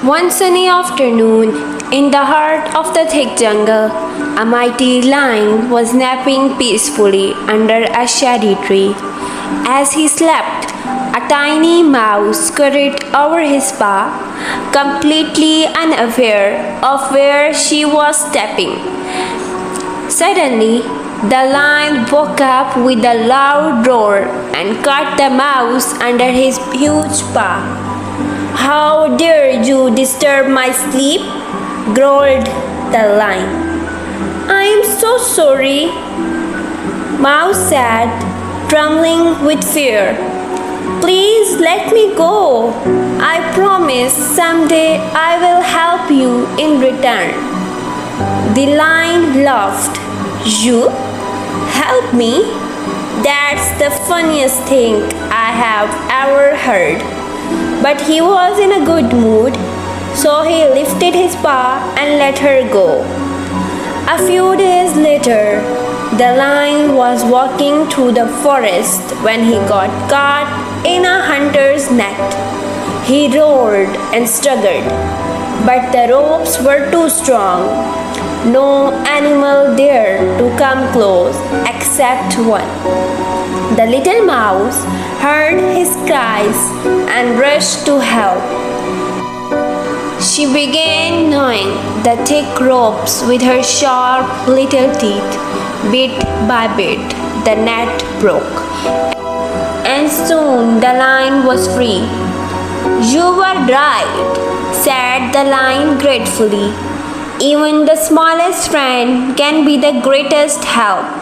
One sunny afternoon, in the heart of the thick jungle, a mighty lion was napping peacefully under a shady tree. As he slept, a tiny mouse scurried over his paw, completely unaware of where she was stepping. Suddenly, the lion woke up with a loud roar and caught the mouse under his huge paw. "How dare you disturb my sleep?" growled the lion. "I am so sorry," Mouse said, trembling with fear. "Please let me go. I promise someday I will help you in return." The lion laughed. "You help me? That's the funniest thing I have ever heard." But he was in a good mood, so he lifted his paw and let her go. A few days later, the lion was walking through the forest when he got caught in a hunter's net. He roared and struggled, but the ropes were too strong. No animal dared to come close except one. The little mouse heard his cries and rushed to help. She began gnawing the thick ropes with her sharp little teeth. Bit by bit, the net broke, and soon the lion was free. "You were right," said the lion gratefully. "Even the smallest friend can be the greatest help."